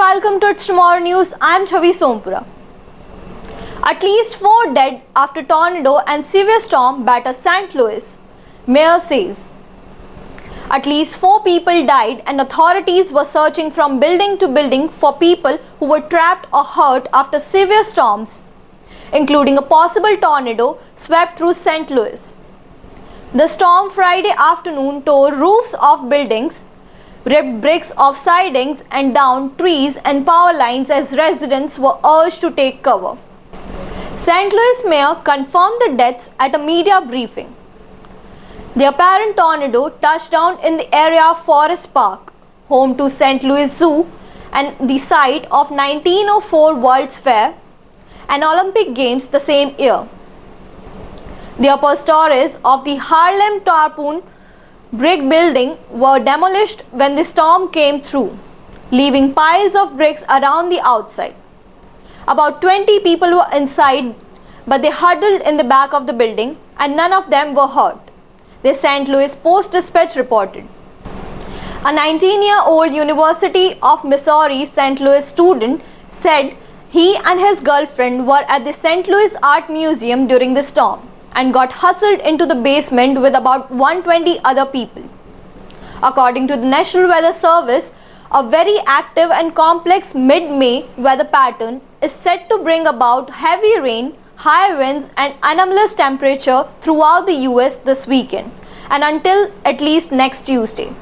welcome to It's Tomorrow News. I'm Chavi Sompura. At least 4 dead after tornado and severe storm batter St. Louis, mayor says. At least 4 people died and authorities were searching from building to building for people who were trapped or hurt after severe storms, including a possible tornado swept through St. Louis. The storm Friday afternoon tore roofs of buildings, ripped bricks of sidings and downed trees and power lines as residents were urged to take cover. St. Louis mayor confirmed the deaths at a media briefing. The apparent tornado touched down in the area of Forest Park, home to St. Louis Zoo and the site of 1904 World's Fair and Olympic Games the same year. The upper stories of the Harlem Tarpon brick building were demolished when the storm came through, leaving piles of bricks around the outside. About 20 people were inside, but they huddled in the back of the building and none of them were hurt, the St. Louis Post-Dispatch reported. A 19-year-old University of Missouri St. Louis student said he and his girlfriend were at the St. Louis Art Museum during the storm and got hustled into the basement with about 120 other people. According to the National Weather Service, a very active and complex mid-May weather pattern is set to bring about heavy rain, high winds and anomalous temperature throughout the US this weekend and until at least next Tuesday.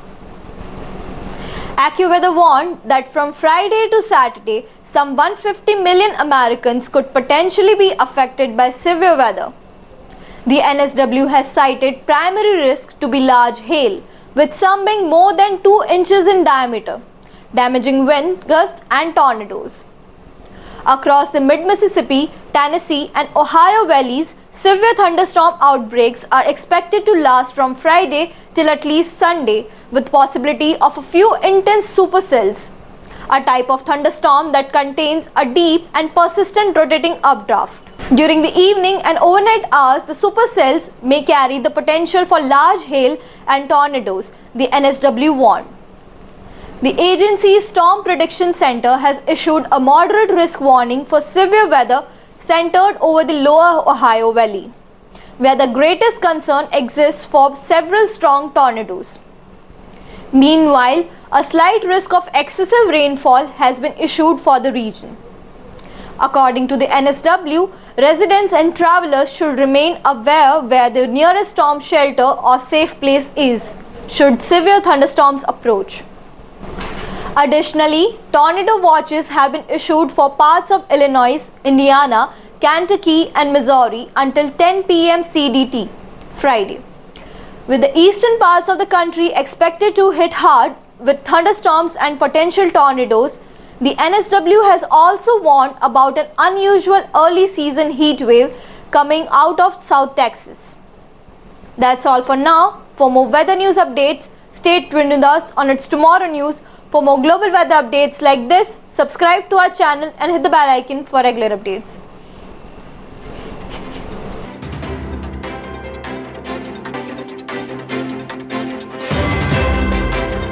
AccuWeather warned that from Friday to Saturday, some 150 million Americans could potentially be affected by severe weather. The NSW has cited primary risk to be large hail, with some being more than 2 inches in diameter, damaging wind gusts and tornadoes. Across the mid-Mississippi, Tennessee and Ohio valleys, severe thunderstorm outbreaks are expected to last from Friday till at least Sunday, with possibility of a few intense supercells, a type of thunderstorm that contains a deep and persistent rotating updraft. During the evening and overnight hours, the supercells may carry the potential for large hail and tornadoes, the NSW warned. The agency's Storm Prediction Center has issued a moderate risk warning for severe weather centered over the lower Ohio Valley, where the greatest concern exists for several strong tornadoes. Meanwhile, a slight risk of excessive rainfall has been issued for the region. According to the NSW, residents and travelers should remain aware where the nearest storm shelter or safe place is, should severe thunderstorms approach. Additionally, tornado watches have been issued for parts of Illinois, Indiana, Kentucky and Missouri until 10 p.m. CDT, Friday. With the eastern parts of the country expected to hit hard with thunderstorms and potential tornadoes, the NSW has also warned about an unusual early season heat wave coming out of South Texas. That's all for now. For more weather news updates, stay tuned with us on It's Tomorrow News. For more global weather updates like this, subscribe to our channel and hit the bell icon for regular updates.